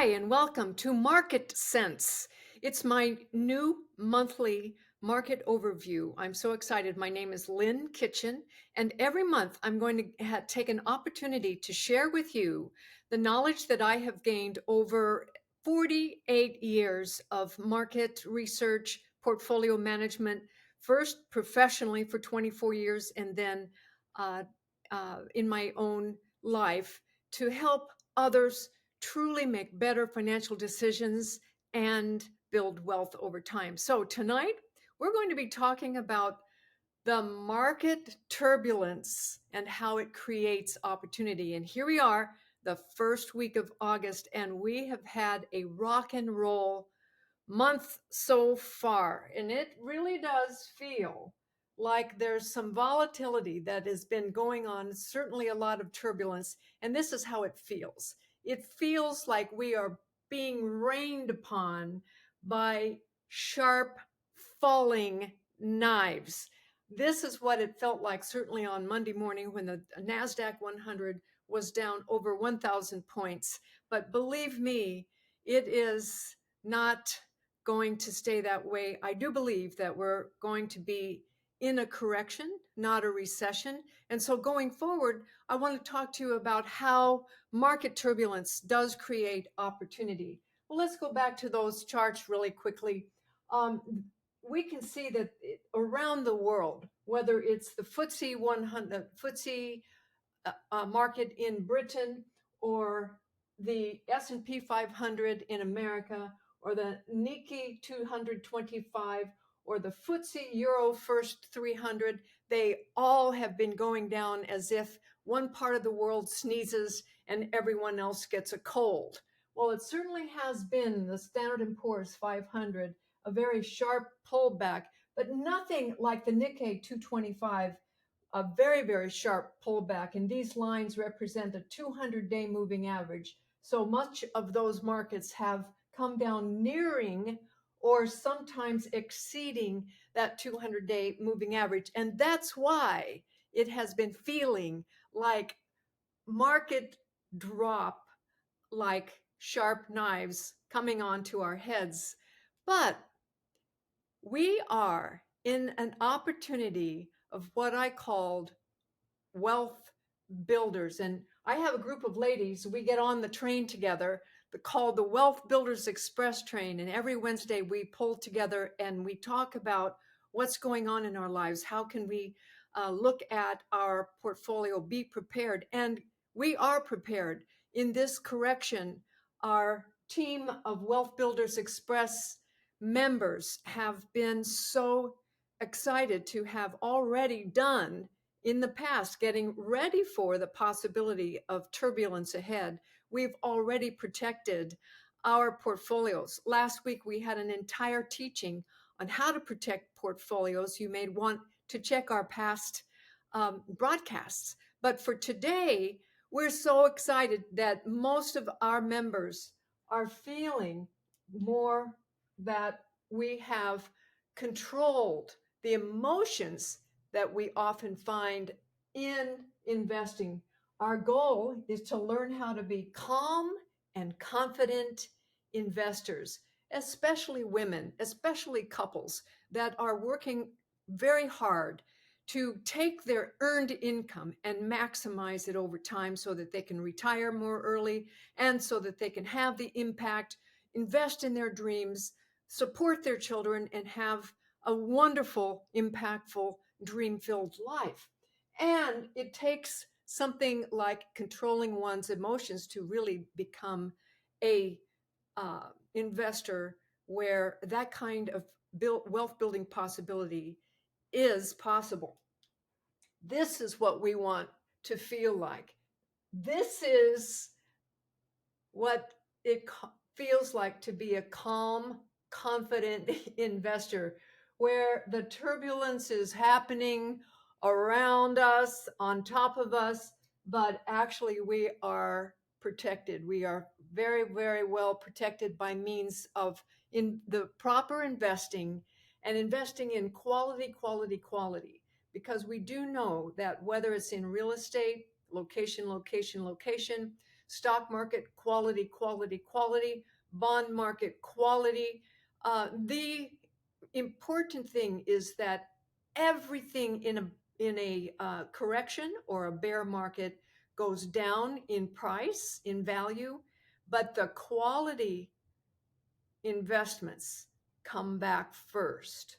Hi, and welcome to Market Sense. It's my new monthly market overview. I'm so excited. My name is Lynn Kitchen, and every month I'm going to take an opportunity to share with you the knowledge that I have gained over 48 years of market research, portfolio management, first professionally for 24 years, and then uh, in my own life to help others truly make better financial decisions and build wealth over time. So tonight, we're going to be talking about the market turbulence and how it creates opportunity. And here we are, the first week of August, and we have had a rock and roll month so far. And it really does feel like there's some volatility that has been going on, certainly a lot of turbulence. And this is how it feels. It feels like we are being rained upon by sharp falling knives. This is what it felt like, certainly on Monday morning when the Nasdaq 100 was down over 1,000 points. But believe me, it is not going to stay that way. I do believe that we're going to be in a correction, not a recession. And so going forward, I want to talk to you about how market turbulence does create opportunity. Well, let's go back to those charts really quickly. We can see that around the world, whether it's the FTSE 100, FTSE market in Britain, or the S&P 500 in America, or the Nikkei 225, or the FTSE Euro First 300, they all have been going down as if one part of the world sneezes and everyone else gets a cold. Well, it certainly has been the Standard & Poor's 500, a very sharp pullback, but nothing like the Nikkei 225, a very, very sharp pullback. And these lines represent a 200-day moving average. So much of those markets have come down nearing or sometimes exceeding that 200-day moving average. And that's why it has been feeling like market drop, like sharp knives coming onto our heads. But we are in an opportunity of what I called wealth builders. And I have a group of ladies, we get on the train together called the Wealth Builders Express train. And every Wednesday we pull together and we talk about what's going on in our lives. How can we look at our portfolio, be prepared? And we are prepared. In this correction, our team of Wealth Builders Express members have been so excited to have already done in the past, getting ready for the possibility of turbulence ahead. We've already protected our portfolios. Last week, we had an entire teaching on how to protect portfolios. You may want to check our past broadcasts. But for today, we're so excited that most of our members are feeling more that we have controlled the emotions that we often find in investing. Our goal is to learn how to be calm and confident investors, especially women, especially couples that are working very hard to take their earned income and maximize it over time so that they can retire more early and so that they can have the impact, invest in their dreams, support their children, and have a wonderful, impactful, dream-filled life. And it takes something like controlling one's emotions to really become a investor where that kind of wealth building possibility is possible. This is what we want to feel like. This is what it feels like to be a calm, confident investor, where the turbulence is happening around us, on top of us, but actually we are protected. We are very, very well protected by means of in the proper investing and investing in quality, quality, quality. Because we do know that whether it's in real estate, location, location, location, stock market, quality, quality, quality, bond market, quality. The important thing is that everything in a correction or a bear market goes down in price, in value, but the quality investments come back first.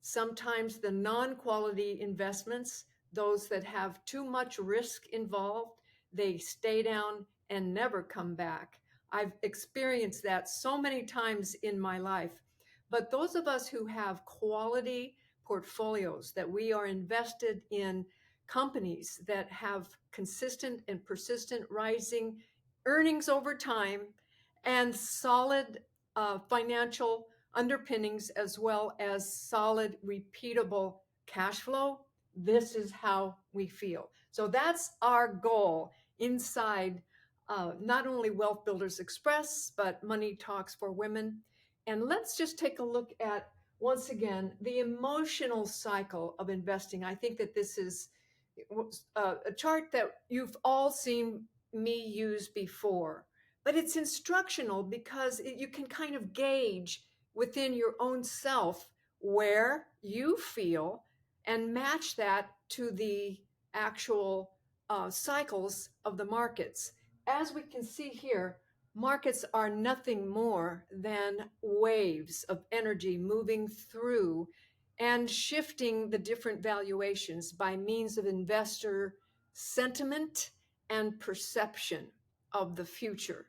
Sometimes the non-quality investments, those that have too much risk involved, they stay down and never come back. I've experienced that so many times in my life. But those of us who have quality portfolios, that we are invested in companies that have consistent and persistent rising earnings over time and solid financial underpinnings, as well as solid, repeatable cash flow, this is how we feel. So that's our goal inside not only Wealth Builders Express, but Money Talks for Women. And let's just take a look at, once again, the emotional cycle of investing. I think that this is a chart that you've all seen me use before, but it's instructional because you can kind of gauge within your own self where you feel and match that to the actual cycles of the markets. As we can see here, markets are nothing more than waves of energy moving through and shifting the different valuations by means of investor sentiment and perception of the future.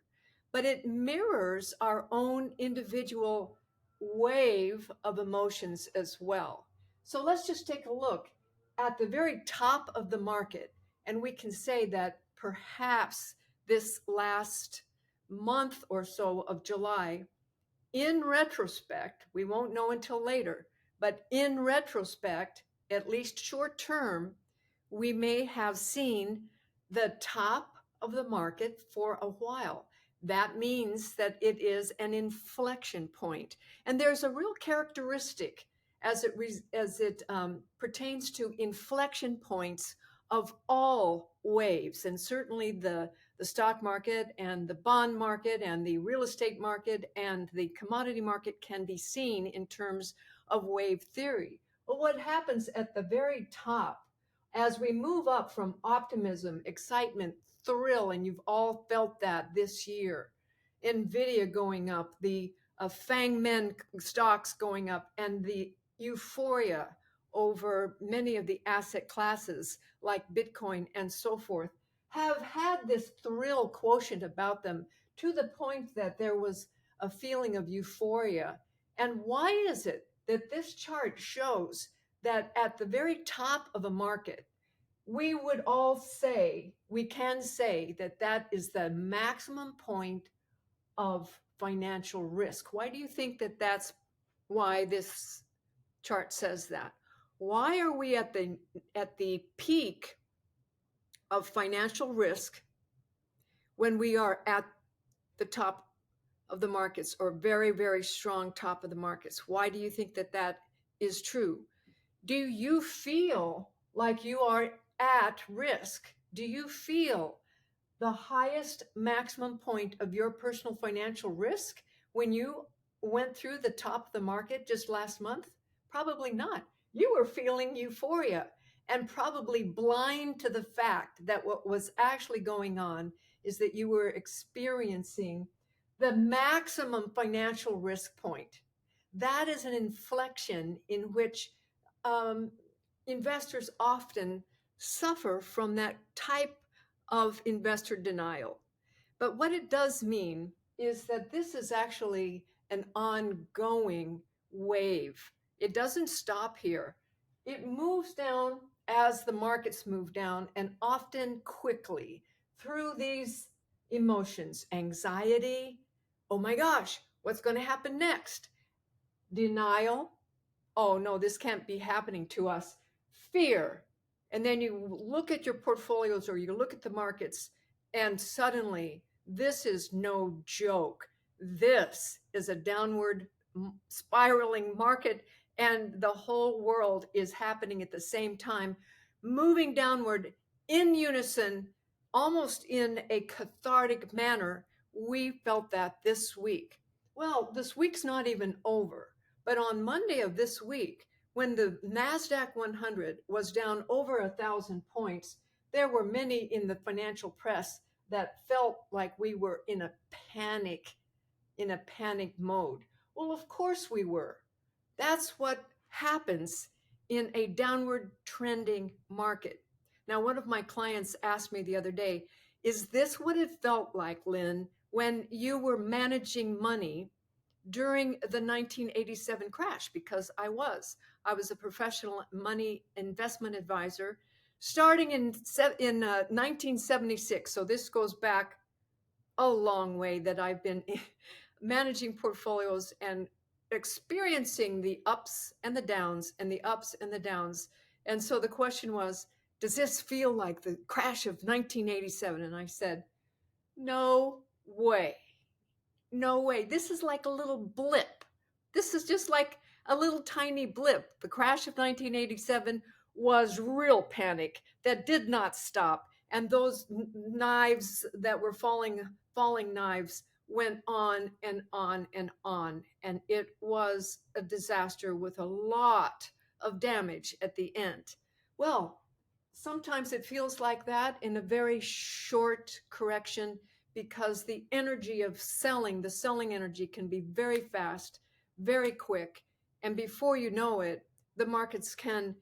But it mirrors our own individual wave of emotions as well. So let's just take a look at the very top of the market, and we can say that perhaps this last month or so of July, in retrospect, we won't know until later, but in retrospect, at least short term, we may have seen the top of the market for a while. That means that it is an inflection point. And there's a real characteristic as it pertains to inflection points of all waves, and certainly the stock market and the bond market and the real estate market and the commodity market can be seen in terms of wave theory. But what happens at the very top, as we move up from optimism, excitement, thrill, and you've all felt that this year, Nvidia going up, the FANGMEN stocks going up, and the euphoria over many of the asset classes like Bitcoin and so forth, have had this thrill quotient about them to the point that there was a feeling of euphoria. And why is it that this chart shows that at the very top of a market, we would all say, we can say that that is the maximum point of financial risk? Why do you think that that's why this chart says that? Why are we at the peak of financial risk when we are at the top of the markets, or very, very strong top of the markets? Why do you think that that is true? Do you feel like you are at risk? Do you feel the highest maximum point of your personal financial risk when you went through the top of the market just last month? Probably not. You were feeling euphoria and probably blind to the fact that what was actually going on is that you were experiencing the maximum financial risk point. That is an inflection in which investors often suffer from that type of investor denial. But what it does mean is that this is actually an ongoing wave. It doesn't stop here. It moves down as the markets move down, and often quickly through these emotions: anxiety, oh my gosh, what's going to happen next? Denial, oh no, this can't be happening to us. Fear. And then you look at your portfolios or you look at the markets, and suddenly, this is no joke. This is a downward spiraling market, and the whole world is happening at the same time, moving downward in unison almost in a cathartic manner, we felt that this week. Well, this week's not even over, but on Monday of this week, when the Nasdaq 100 was down over 1,000 points, there were many in the financial press that felt like we were in a panic mode. Well, of course we were. That's what happens in a downward trending market. Now, one of my clients asked me the other day, is this what it felt like, Lynn, when you were managing money during the 1987 crash? Because I was. I was a professional money investment advisor starting in 1976. So this goes back a long way that I've been managing portfolios and experiencing the ups and the downs and the ups and the downs. And so the question was, does this feel like the crash of 1987? And I said, no way. No way. This is like a little blip. This is just like a little tiny blip. The crash of 1987 was real panic that did not stop. And those knives that were falling knives went on and on and on. And it was a disaster with a lot of damage at the end. Well, sometimes it feels like that in a very short correction, because the energy of selling, the selling energy can be very fast, very quick. And before you know it, the markets can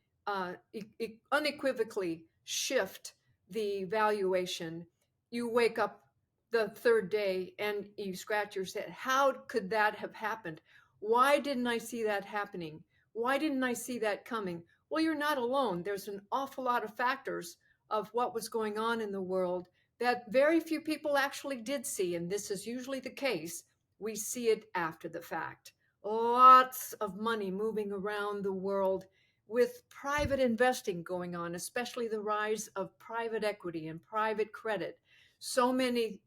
unequivocally shift the valuation. You wake up the third day and you scratch your head. How could that have happened? Why didn't I see that happening? Why didn't I see that coming? Well, you're not alone. There's an awful lot of factors of what was going on in the world that very few people actually did see, and this is usually the case. We see it after the fact. Lots of money moving around the world with private investing going on, especially the rise of private equity and private credit. So many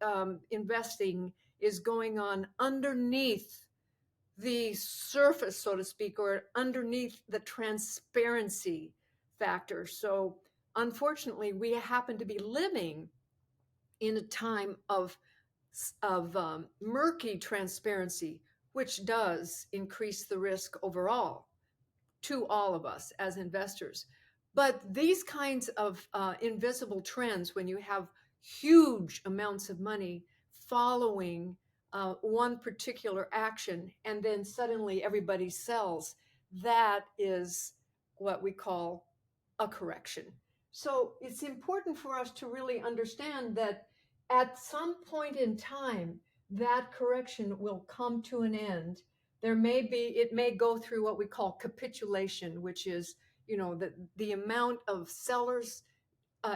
investing is going on underneath the surface, so to speak, or underneath the transparency factor. So unfortunately, we happen to be living in a time of murky transparency, which does increase the risk overall to all of us as investors. But these kinds of invisible trends, when you have huge amounts of money following one particular action, and then suddenly everybody sells, that is what we call a correction. So it's important for us to really understand that at some point in time, that correction will come to an end. It may go through what we call capitulation, which is, the amount of sellers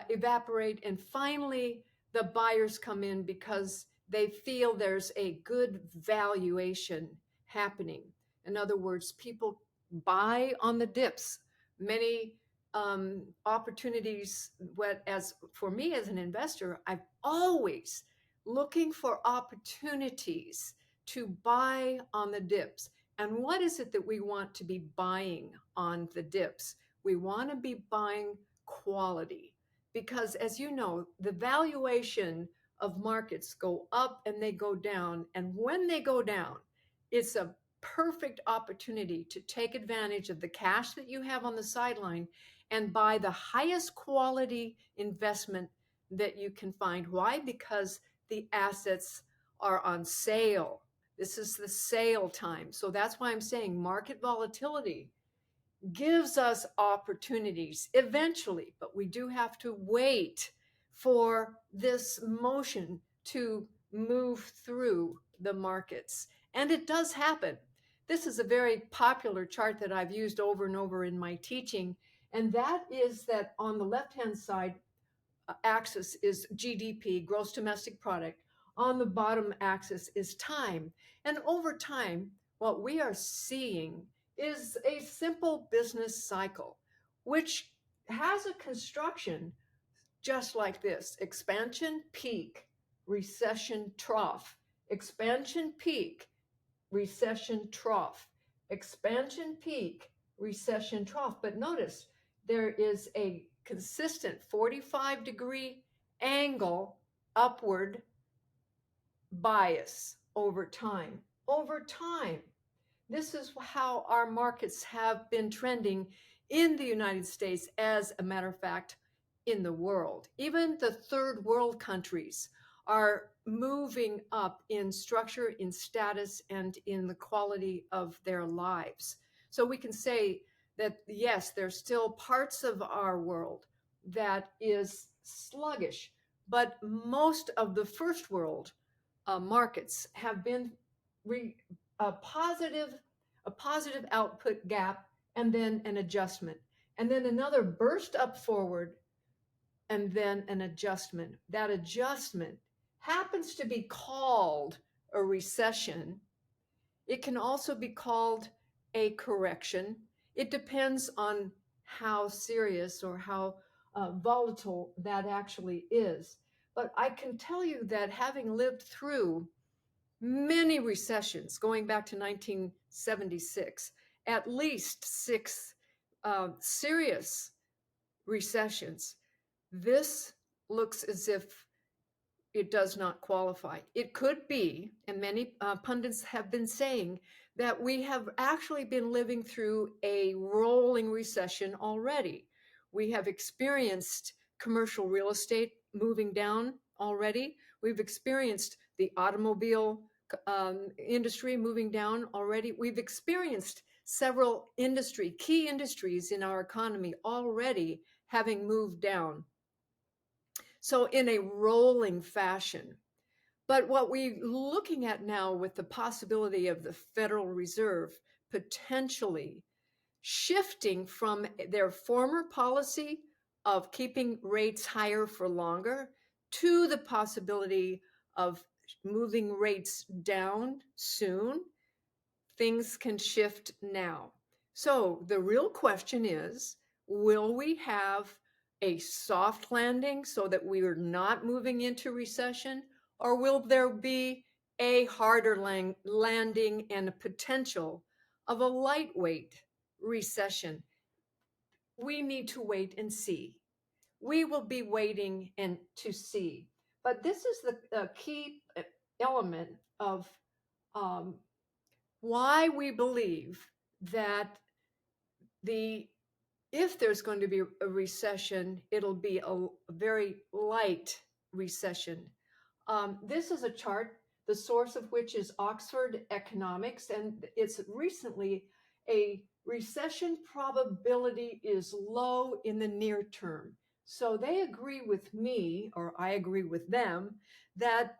evaporate, and finally the buyers come in because they feel there's a good valuation happening. In other words, people buy on the dips. Many opportunities. As for me as an investor, I'm always looking for opportunities to buy on the dips. And what is it that we want to be buying on the dips? We want to be buying quality, because as you know, the valuation of markets go up and they go down. And when they go down, it's a perfect opportunity to take advantage of the cash that you have on the sideline and buy the highest quality investment that you can find. Why? Because the assets are on sale. This is the sale time. So that's why I'm saying market volatility gives us opportunities eventually, but we do have to wait for this motion to move through the markets. And it does happen. This is a very popular chart that I've used over and over in my teaching. And that is that on the left-hand side axis is GDP, gross domestic product. On the bottom axis is time. And over time, what we are seeing is a simple business cycle, which has a construction just like this: expansion, peak, recession, trough, expansion, peak, recession, trough, expansion, peak, recession, trough. But notice there is a consistent 45-degree angle upward bias over time. Over time, this is how our markets have been trending in the United States, as a matter of fact, in the world. Even the third world countries are moving up in structure, in status, and in the quality of their lives. So we can say that, yes, there's still parts of our world that is sluggish, but most of the first world markets have been a positive output gap, and then an adjustment, and then another burst up forward, and then an adjustment. That adjustment happens to be called a recession. It can also be called a correction. It depends on how serious or how volatile that actually is. But I can tell you that, having lived through many recessions going back to 1976, at least six serious recessions, this looks as if it does not qualify. It could be, and many pundits have been saying, that we have actually been living through a rolling recession already. We have experienced commercial real estate moving down already. We've experienced the automobile industry moving down already. We've experienced several key industries in our economy already having moved down. So in a rolling fashion. But what we're looking at now, with the possibility of the Federal Reserve potentially shifting from their former policy of keeping rates higher for longer to the possibility of moving rates down soon, things can shift now. So the real question is, will we have a soft landing so that we are not moving into recession, or will there be a harder landing and a potential of a lightweight recession? We need to wait and see. We will be waiting and to see. But this is the key element of um, why we believe that if there's going to be a recession, it'll be a very light recession. This is a chart, the source of which is Oxford Economics, and it's recently a recession probability is low in the near term. So they agree with me, or I agree with them, that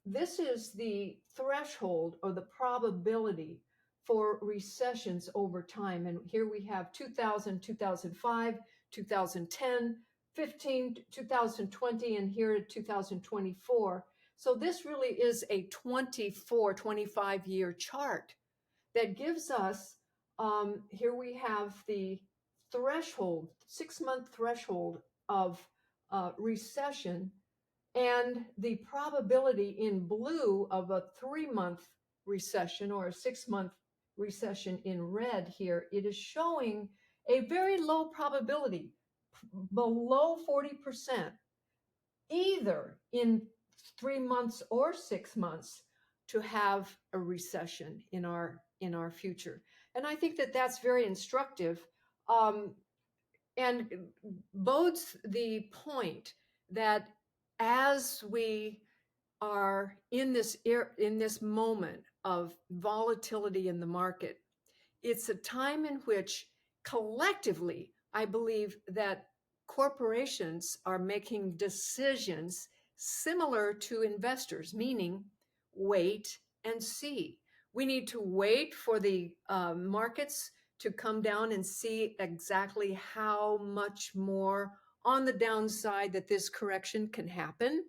this is the threshold or the probability for recessions over time. And here we have 2000, 2005, 2010, 15, 2020, and here at 2024. So this really is a 25-year chart that gives us, here we have the threshold, 6-month threshold of recession, and the probability in blue of a 3-month recession or a 6-month recession in red here. It is showing a very low probability, below 40%, either in 3 months or 6 months, to have a recession in our future. And I think that that's very instructive, and bodes the point that as we are in this moment of volatility in the market, it's a time in which collectively, I believe that corporations are making decisions similar to investors, meaning wait and see. We need to wait for the markets to come down and see exactly how much more on the downside that this correction can happen.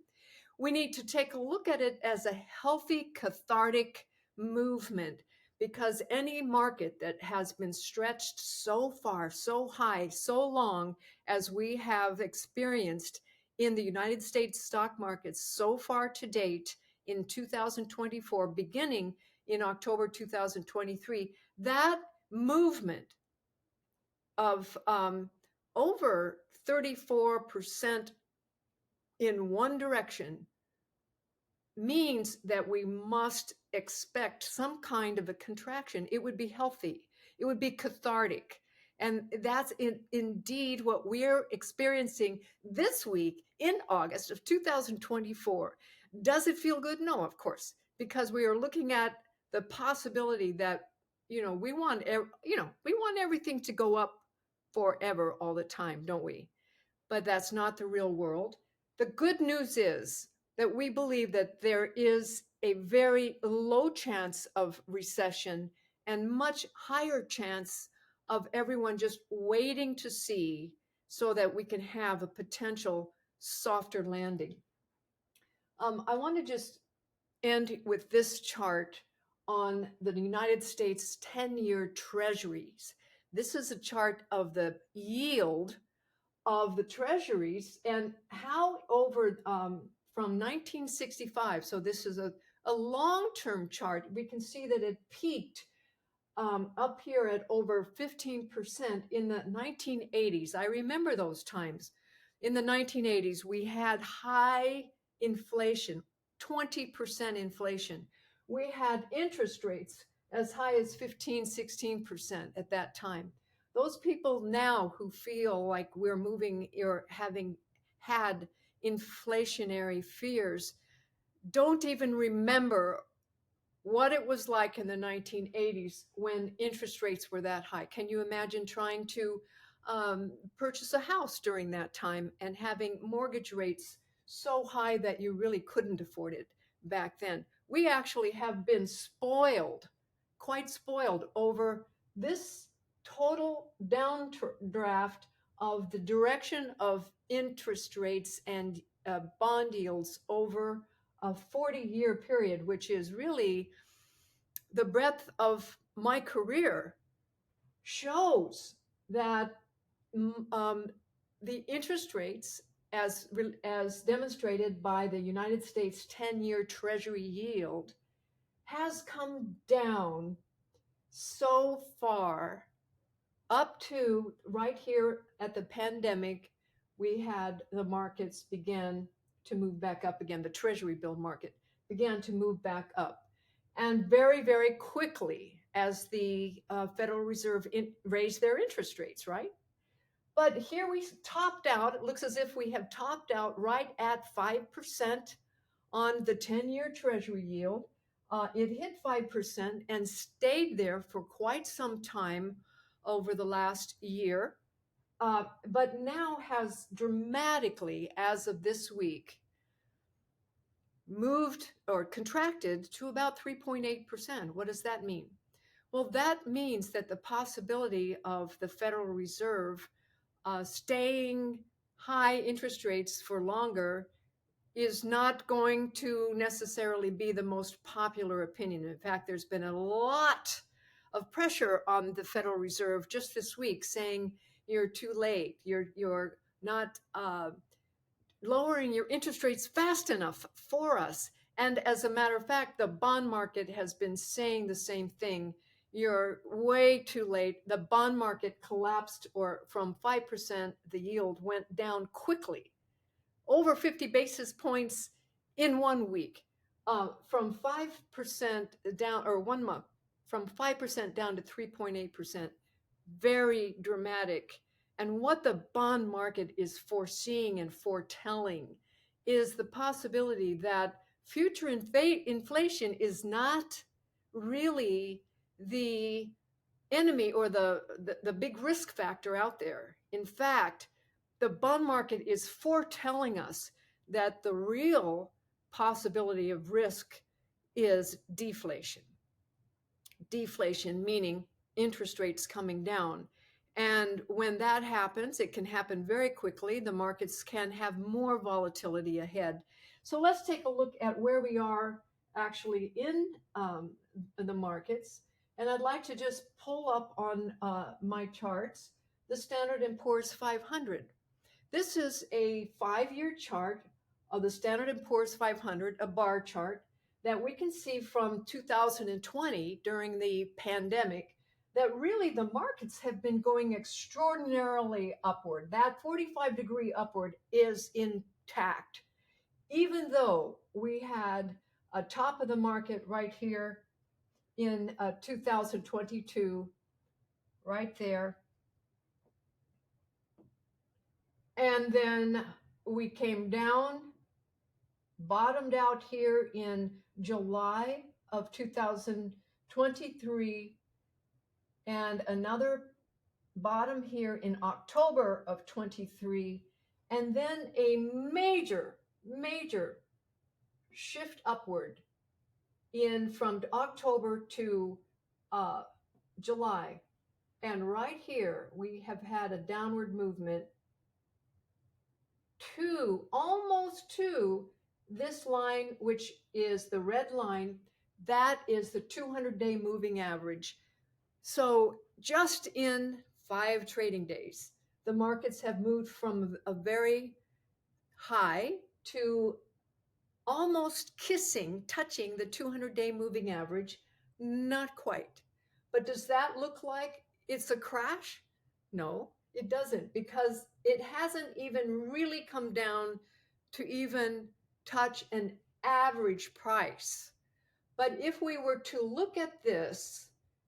We need to take a look at it as a healthy, cathartic movement, because any market that has been stretched so far, so high, so long as we have experienced in the United States stock markets so far to date in 2024, beginning in October 2023, that movement of over 34% in one direction means that we must expect some kind of a contraction. It would be healthy. It would be cathartic. And that's indeed what we're experiencing this week in August of 2024. Does it feel good? No, of course, because we are looking at the possibility that, we want everything to go up forever all the time, don't we? But that's not the real world. The good news is that we believe that there is a very low chance of recession and much higher chance of everyone just waiting to see so that we can have a potential softer landing. I want to just end with this chart on the United States 10-year treasuries. This is a chart of the yield of the treasuries and how over from 1965, so this is a long-term chart, we can see that it peaked up here at over 15% in the 1980s. I remember those times. In the 1980s, we had high inflation, 20% inflation. We had interest rates as high as 15, 16% at that time. Those people now who feel like we're moving or having had inflationary fears don't even remember what it was like in the 1980s when interest rates were that high. Can you imagine trying to purchase a house during that time and having mortgage rates so high that you really couldn't afford it back then? We actually have been spoiled, quite spoiled, over this total downdraft of the direction of interest rates and bond yields over a 40-year period, which is really the breadth of my career, shows that the interest rates, as demonstrated by the United States 10-year Treasury yield, has come down so far up to right here at the pandemic. We had the markets began to move back up again. The Treasury bill market began to move back up. And very, very quickly as the Federal Reserve raised their interest rates, right? But here we topped out. It looks as if we have topped out right at 5% on the 10-year Treasury yield. It hit 5% and stayed there for quite some time over the last year, but now has dramatically, as of this week, moved or contracted to about 3.8%. What does that mean? Well, that means that the possibility of the Federal Reserve staying high interest rates for longer is not going to necessarily be the most popular opinion. In fact, there's been a lot of pressure on the Federal Reserve just this week saying you're too late, you're not lowering your interest rates fast enough for us. And as a matter of fact, the bond market has been saying the same thing. You're way too late. The bond market collapsed, or from 5%, the yield went down quickly, over 50 basis points in 1 week, from 5% down, or 1 month, from 5% down to 3.8%. Very dramatic. And what the bond market is foreseeing and foretelling is the possibility that future inflation is not really the enemy or the big risk factor out there. In fact, the bond market is foretelling us that the real possibility of risk is deflation. Deflation meaning interest rates coming down. And when that happens, it can happen very quickly. The markets can have more volatility ahead. So let's take a look at where we are actually in the markets. And I'd like to just pull up on my charts the Standard & Poor's 500. This is a 5-year chart of the Standard & Poor's 500, a bar chart that we can see from 2020 during the pandemic. that really the markets have been going extraordinarily upward. That 45-degree upward is intact, even though we had a top of the market right here in 2022, right there. And then we came down, bottomed out here in July of 2023, and another bottom here in October of 23, and then a major shift upward in from October to July. And right here, we have had a downward movement to almost to this line, which is the red line. That is the 200-day moving average. So just in 5 trading days, the markets have moved from a very high to almost touching the 200-day moving average. Not quite. But does that look like it's a crash? No, it doesn't, because it hasn't even really come down to even touch an average price. But if we were to look at this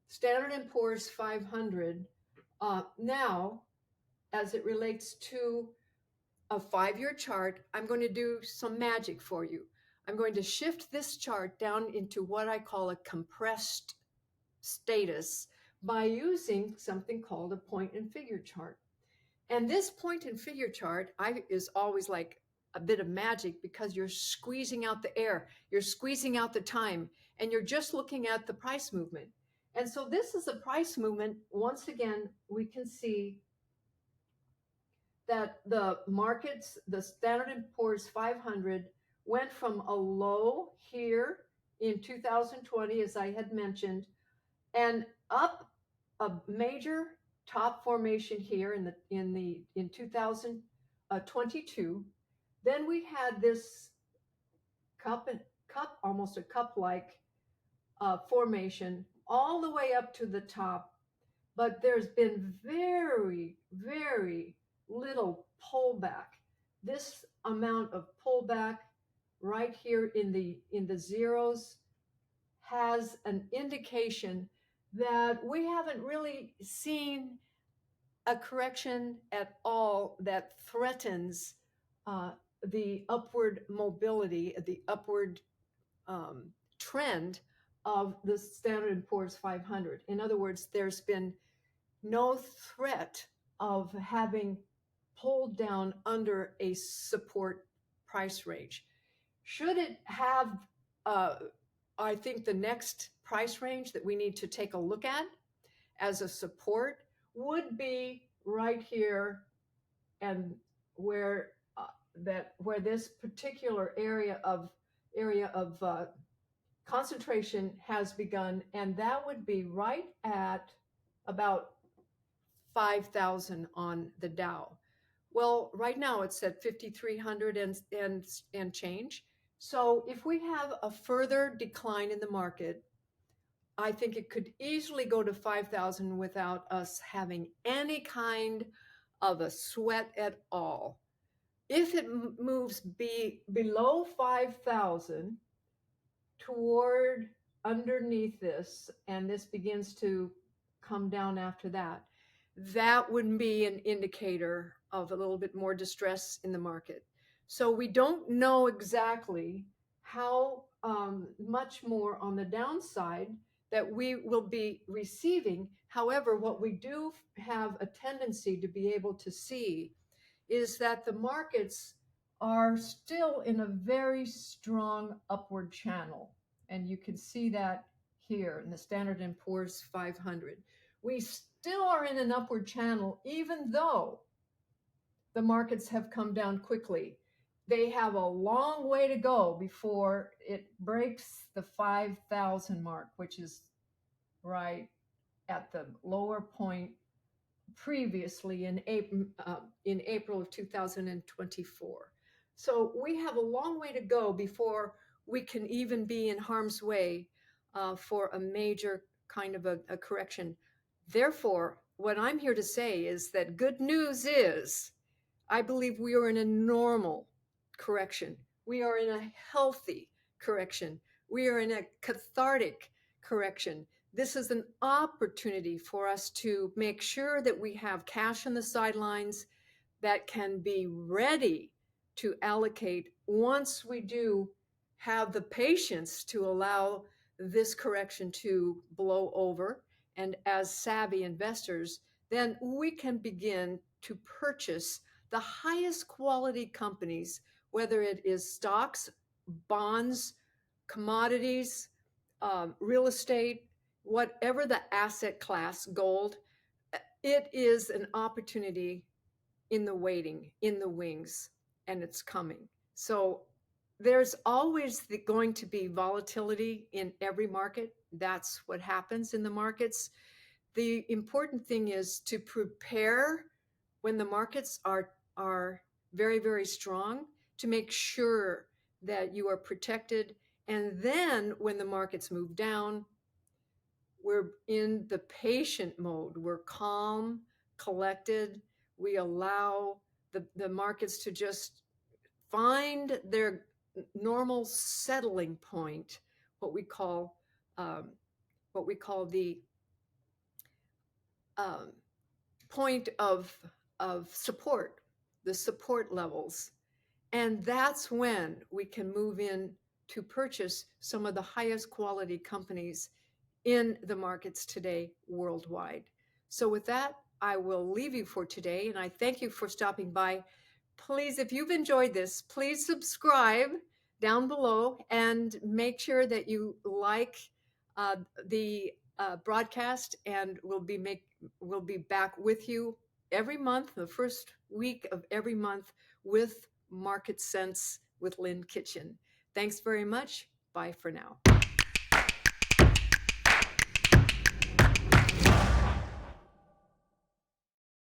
Standard & Poor's 500 now, as it relates to a 5-year chart, I'm going to do some magic for you. I'm going to shift this chart down into what I call a compressed status by using something called a point and figure chart. And this point and figure chart is always like a bit of magic, because you're squeezing out the air, you're squeezing out the time, and you're just looking at the price movement. And so this is a price movement. Once again, we can see that the markets, the Standard & Poor's 500, went from a low here in 2020, as I had mentioned, and up a major top formation here in 2022. Then we had this cup, almost a cup-like formation all the way up to the top. But there's been very little pullback. This amount of pullback right here in the zeros has an indication that we haven't really seen a correction at all that threatens the upward mobility, the upward trend of the Standard & Poor's 500. In other words, there's been no threat of having pulled down under a support price range. Should it have, I think the next price range that we need to take a look at as a support would be right here, and where this particular area of concentration has begun, and that would be right at about 5,000 on the Dow. Well, right now it's at 5,300 and change. So if we have a further decline in the market, I think it could easily go to 5,000 without us having any kind of a sweat at all. If it moves below 5,000 toward underneath this, and this begins to come down after that, that would be an indicator of a little bit more distress in the market. So we don't know exactly how much more on the downside that we will be receiving. However, what we do have a tendency to be able to see is that the markets are still in a very strong upward channel. And you can see that here in the Standard & Poor's 500. We still are in an upward channel, even though the markets have come down quickly. They have a long way to go before it breaks the 5,000 mark, which is right at the lower point previously in April of 2024. So we have a long way to go before we can even be in harm's way for a major kind of a correction. Therefore, what I'm here to say is that good news is I believe we are in a normal correction. We are in a healthy correction. We are in a cathartic correction. This is an opportunity for us to make sure that we have cash on the sidelines that can be ready to allocate once we do have the patience to allow this correction to blow over. And as savvy investors, then we can begin to purchase the highest quality companies, whether it is stocks, bonds, commodities, real estate, whatever the asset class, gold. It is an opportunity in the waiting, in the wings, and it's coming. So there's always going to be volatility in every market. That's what happens in the markets. The important thing is to prepare when the markets are very, very strong, to make sure that you are protected. And then when the markets move down, we're in the patient mode. We're calm, collected. We allow the markets to just find their normal settling point, what we call um, the um, point of support, the support levels. And that's when we can move in to purchase some of the highest quality companies in the markets today worldwide. So with that, I will leave you for today, and I thank you for stopping by. Please, if you've enjoyed this, please subscribe down below and make sure that you like the broadcast, and we'll be back with you every month, the first week of every month, with Market Sense with Lynn Kitchen. Thanks very much. Bye for now.